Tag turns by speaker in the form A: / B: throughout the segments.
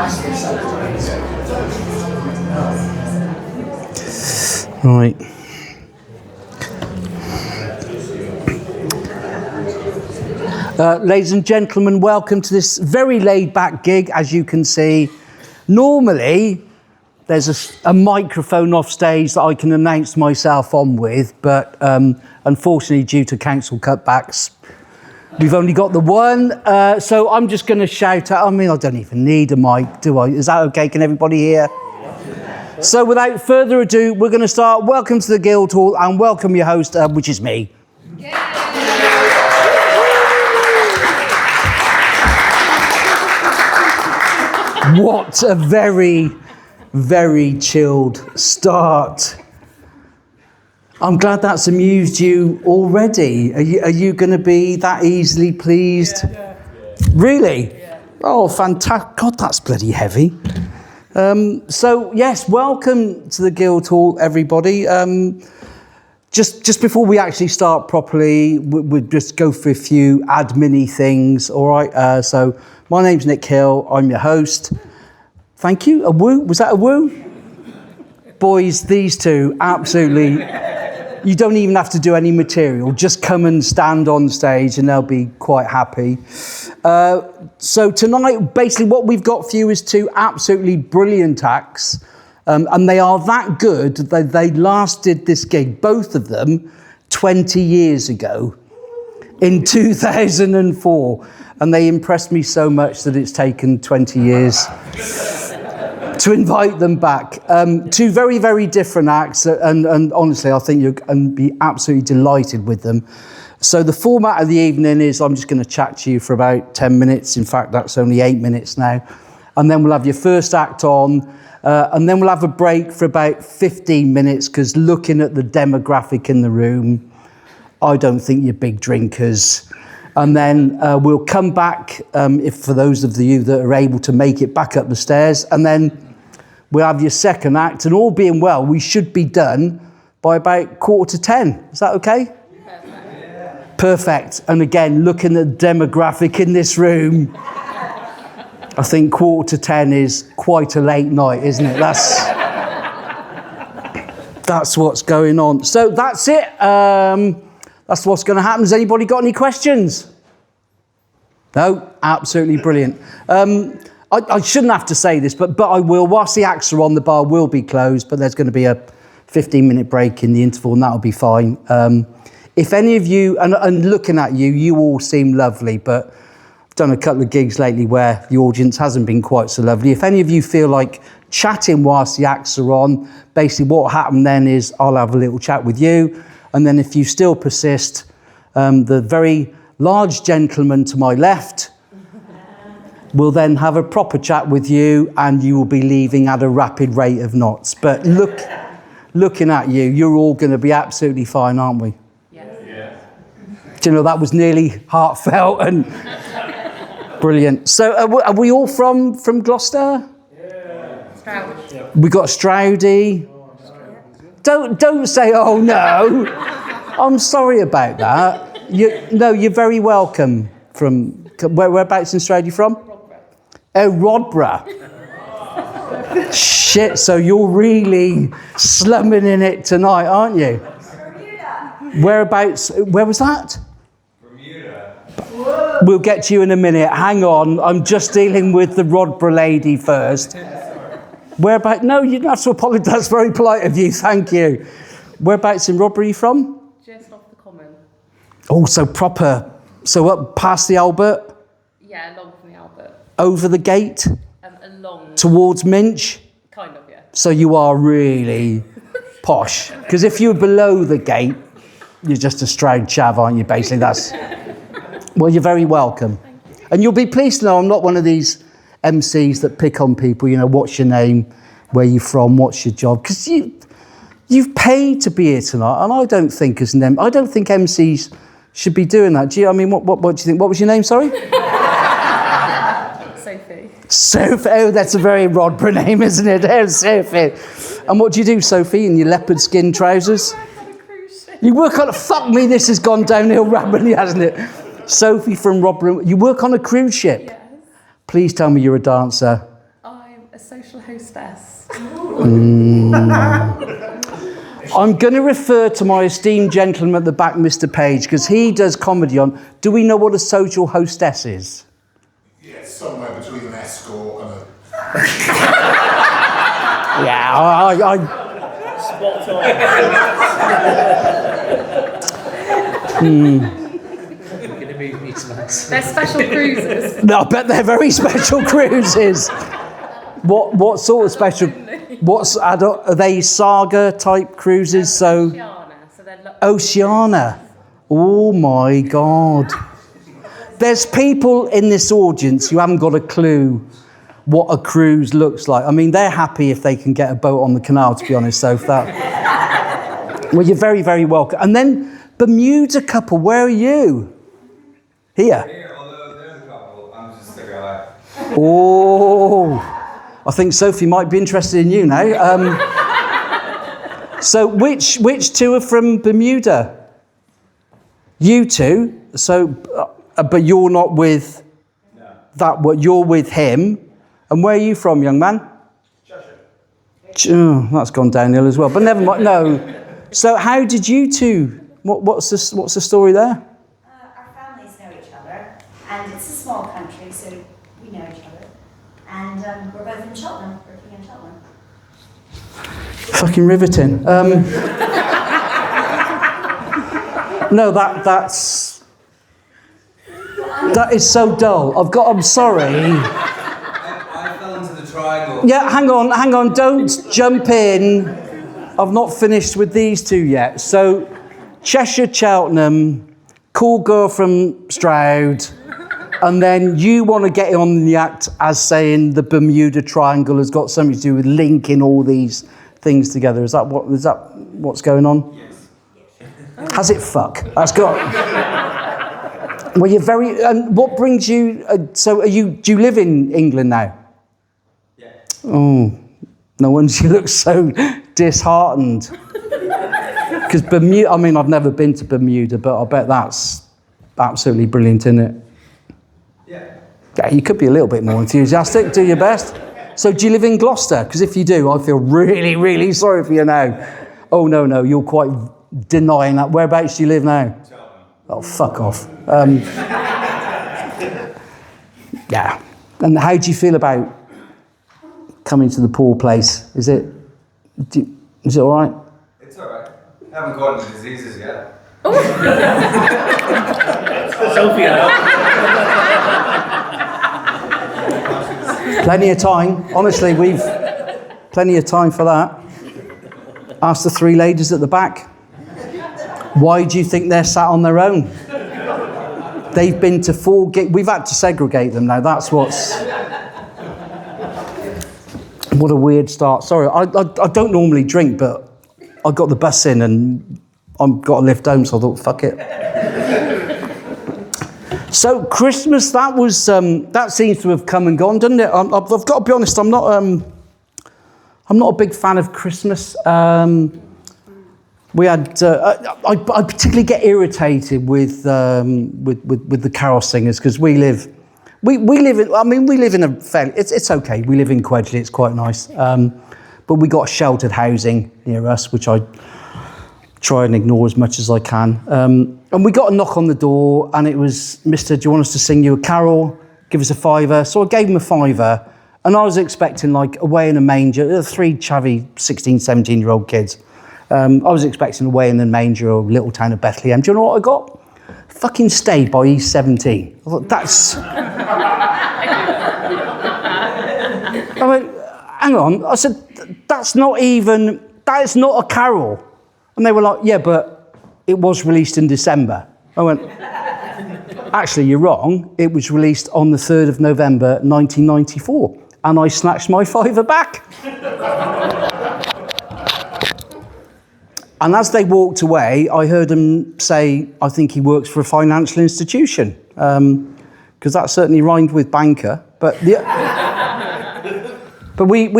A: Right. Ladies and gentlemen, welcome to this very laid-back gig. As you can see, normally there's a microphone off stage that I can announce myself on with, but unfortunately, due to council cutbacks, we've only got the one. So I'm just going to shout out. I mean, I don't even need a mic, do I? Is that okay? Can everybody hear? So without further ado, we're going to start. Welcome to the Guildhall, and welcome your host, which is me. What a very, very chilled start. I'm glad that's amused you already. Are you going to be that easily pleased? Yeah. Really? Yeah. Oh, fantastic. God, that's bloody heavy. So, yes, welcome to the Guildhall, everybody. Just before we actually start properly, we'll just go for a few admin-y things, all right? So, my name's Nick Hill. I'm your host. Thank you. A woo? Was that a woo? Boys, these two, absolutely. You don't even have to do any material. Just come and stand on stage and they'll be quite happy. So tonight, basically what we've got for you is two absolutely brilliant acts. And they are that good that they last did this gig, both of them, 20 years ago in 2004. And they impressed me so much that it's taken 20 years to invite them back. Two very, very different acts, and honestly, I think you're going to be absolutely delighted with them. So the format of the evening is I'm just going to chat to you for about 10 minutes. In fact, that's only 8 minutes now. And then we'll have your first act on, and then we'll have a break for about 15 minutes, because looking at the demographic in the room, I don't think you're big drinkers. And then we'll come back, if for those of you that are able to make it back up the stairs, and then we'll have your second act, and all being well, we should be done by about 9:45. Is that okay? Perfect. Perfect. And again, looking at the demographic in this room, I think 9:45 is quite a late night, isn't it? That's what's going on. So that's it. That's what's going to happen. Has anybody got any questions? No? Absolutely brilliant. I shouldn't have to say this, but I will. Whilst the acts are on, the bar will be closed, but there's going to be a 15-minute break in the interval, and that'll be fine. If any of you, and looking at you, you all seem lovely, but I've done a couple of gigs lately where the audience hasn't been quite so lovely. If any of you feel like chatting whilst the acts are on, basically what will happen then is I'll have a little chat with you. And then if you still persist, the very large gentleman to my left will then have a proper chat with you, and you will be leaving at a rapid rate of knots. But looking at you, you're all going to be absolutely fine, aren't we? Yeah. Do you know, that was nearly heartfelt and brilliant. So are we all from Gloucester? Yeah. Stroud. We got Stroudy. Don't say, oh no. I'm sorry about that. You're very welcome. From whereabouts in Stroud are you from? Rodborough. Shit, so you're really slumming in it tonight, aren't you? Bermuda. Whereabouts? Where was that? Bermuda. We'll get to you in a minute. Hang on, I'm just dealing with the Rodborough lady first. Whereabouts? No, you don't have to apologise. That's very polite of you. Thank you. Whereabouts in Rodborough are you from?
B: Just off the common.
A: Oh, so proper. So up past the Albert?
B: Yeah, along from the Albert.
A: Over the gate?
B: Along.
A: Towards Minch?
B: Kind of, yeah.
A: So you are really posh. Because if you're below the gate, you're just a Stroud chav, aren't you? Basically, that's... Well, you're very welcome. Thank you. And you'll be pleased to know I'm not one of these MCs that pick on people, you know, what's your name, where you from, what's your job, because you've paid to be here tonight, and I don't think MCs should be doing that. Do you? I mean, what do you think? What was your name? Sorry. Sophie. Oh, that's a very Rodborough name, isn't it? Oh, Sophie. And what do you do, Sophie, in your leopard skin trousers? You work on a... Fuck me, this has gone downhill rapidly, hasn't it? Sophie from Rodborough. You work on a cruise ship? Yes. Please tell me you're a dancer.
B: I a social hostess.
A: I'm going to refer to my esteemed gentleman at the back, Mr. Page, because he does comedy on. Do we know what a social hostess is?
C: Yeah, it's somewhere between an escort and a...
A: Yeah,
D: Spot on. Gonna move me tonight.
B: They're special cruises.
A: No, I bet they're very special cruises. What sort of special? Are they saga type cruises? So
B: Oceania, so they're
A: Oceania. Oh my God. There's people in this audience who haven't got a clue what a cruise looks like. I mean, they're happy if they can get a boat on the canal, to be honest. So if that, well, you're very, very welcome. And then Bermuda couple, where are you? Here.
E: Here, although there's a couple, I'm just a guy.
A: Oh, I think Sophie might be interested in you now. So which two are from Bermuda? You two. So, but you're not with that. What you're with him. And where are you from, young man? Cheshire. Oh, that's gone downhill as well. But never mind. No. So how did you two? What's the story there?
F: Our families know each other, and it's a small country, so we know each other. And we're both in Cheltenham, working in Cheltenham.
A: Fucking riveting. No, that is so dull. I'm sorry.
E: I fell into the triangle.
A: Yeah, hang on. Don't jump in. I've not finished with these two yet. So, Cheshire, Cheltenham, cool girl from Stroud, and then you want to get on the act as saying the Bermuda Triangle has got something to do with linking all these things together. Is that what's going on?
E: Yes.
A: Has it fuck? That's got. Well, you're very. And what brings you? So, do you live in England now?
E: Yeah.
A: Oh, no wonder you look so disheartened. Because Bermuda, I mean, I've never been to Bermuda, but I bet that's absolutely brilliant, isn't it?
E: Yeah.
A: Yeah, you could be a little bit more enthusiastic. Do your best. So, do you live in Gloucester? Because if you do, I feel really, really sorry for you now. Oh, no, you're quite denying that. Whereabouts do you live now? Oh, fuck off. Yeah. And how do you feel about coming to the pool place? Is it all right?
E: It's alright. I haven't caught any diseases yet.
D: Sophie,
A: Plenty of time. Honestly, we've plenty of time for that. Ask the three ladies at the back. Why do you think they're sat on their own? They've been to 4 gigs. We've had to segregate them now. That's what's... What a weird start. Sorry, I don't normally drink, but I got the bus in and I've got to lift home, so I thought, fuck it. So Christmas, that seems to have come and gone, doesn't it? I've got to be honest, I'm not a big fan of Christmas. We had. I particularly get irritated with the carol singers because we live in a fairly. It's okay. We live in Quedgley. It's quite nice. But we got sheltered housing near us, which I try and ignore as much as I can. And we got a knock on the door, and it was, "Mister, do you want us to sing you a carol? Give us a £5." So I gave him a £5, and I was expecting like Away in a Manger. 3 chavvy 16, 17-year-old kids. I was expecting Away in the Manger or Little Town of Bethlehem. Do you know what I got? Fucking Stayed by E17. I thought, that's... I went, hang on. I said, that is not a carol. And they were like, yeah, but it was released in December. I went, actually, you're wrong. It was released on the 3rd of November, 1994. And I snatched my £5 back. And as they walked away, I heard him say, I think he works for a financial institution. Because that certainly rhymed with banker. But we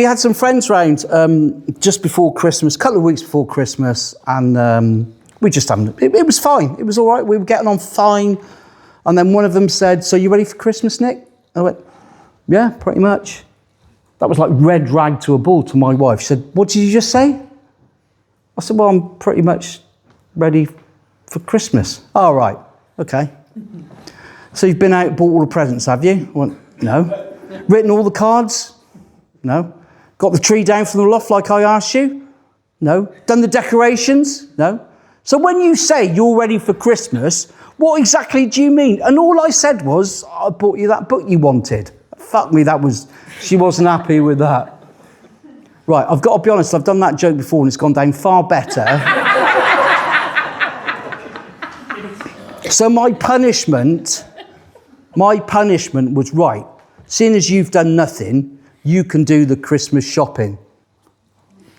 A: had some friends round just before Christmas, a couple of weeks before Christmas, and we just haven't. It was fine. It was all right. We were getting on fine. And then one of them said, "So you ready for Christmas, Nick?" I went, "Yeah, pretty much." That was like red rag to a bull to my wife. She said, what did you just say? I said, well, I'm pretty much ready for Christmas. Oh, right. Okay. So you've been out, bought all the presents, have you? I went, no. Written all the cards? No. Got the tree down from the loft like I asked you? No. Done the decorations? No. So when you say you're ready for Christmas, what exactly do you mean? And all I said was, I bought you that book you wanted. Fuck me, she wasn't happy with that. Right, I've got to be honest, I've done that joke before and it's gone down far better. So my punishment was, right, seeing as you've done nothing, you can do the Christmas shopping.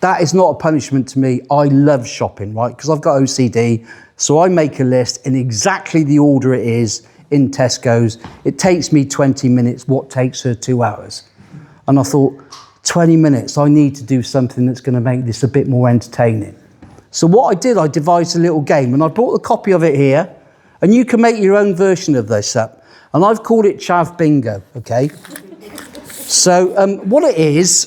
A: That is not a punishment to me. I love shopping, right? Because I've got OCD. So I make a list in exactly the order it is in Tesco's. It takes me 20 minutes. What takes her 2 hours? And I thought, 20 minutes, I need to do something that's going to make this a bit more entertaining. So what I did, I devised a little game. And I brought a copy of it here. And you can make your own version of this up. And I've called it Chav Bingo, okay? So what it is,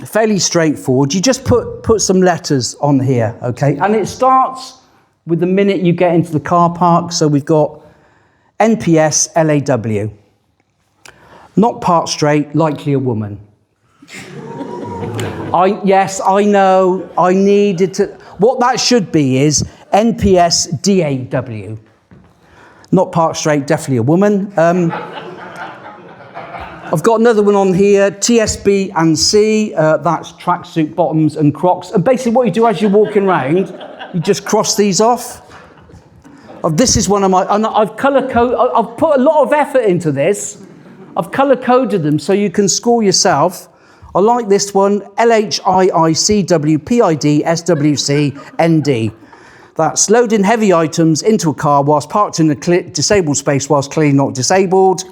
A: fairly straightforward. You just put some letters on here, okay? And it starts with the minute you get into the car park. So we've got NPS LAW. Not part straight, likely a woman. Yes, I know. I needed to. What that should be is NPS DAW. Not part straight, definitely a woman. I've got another one on here, TSB and C. That's tracksuit bottoms and Crocs. And basically what you do as you're walking around, you just cross these off. This is one of my, and I've I've put a lot of effort into this. I've colour-coded them so you can score yourself. I like this one, LHIICWPID That's loading heavy items into a car whilst parked in a disabled space whilst clearly not disabled.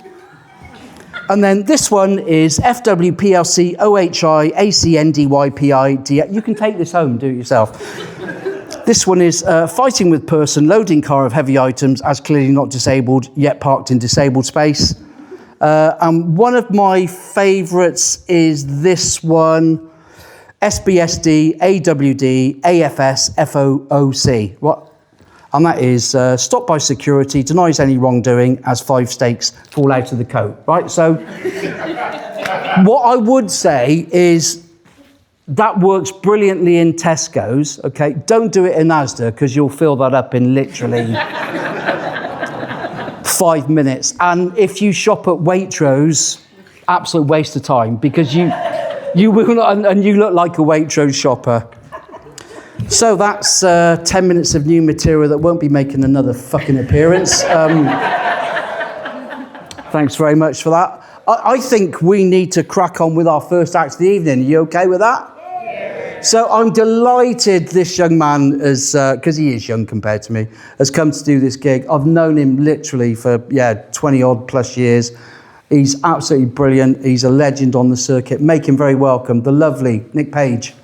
A: And then this one is FWPLC OHI ACNDYPID. You can take this home, do it yourself. This one is fighting with person, loading car of heavy items as clearly not disabled, yet parked in disabled space. And one of my favourites is this one, SBSD, AWD, AFS, FOOC. What? And that is stopped by security, denies any wrongdoing as 5 stakes fall out of the coat. Right, so what I would say is that works brilliantly in Tesco's, okay? Don't do it in Asda because you'll fill that up in literally 5 minutes. And if you shop at Waitrose, absolute waste of time because you will not, and you look like a Waitrose shopper. So that's 10 minutes of new material that won't be making another fucking appearance. Thanks very much for that. I think we need to crack on with our first act of the evening. Are you okay with that? Yeah. So I'm delighted this young man, because he is young compared to me, has come to do this gig. I've known him literally for, 20 odd plus years. He's absolutely brilliant. He's a legend on the circuit. Make him very welcome. The lovely Nick Page.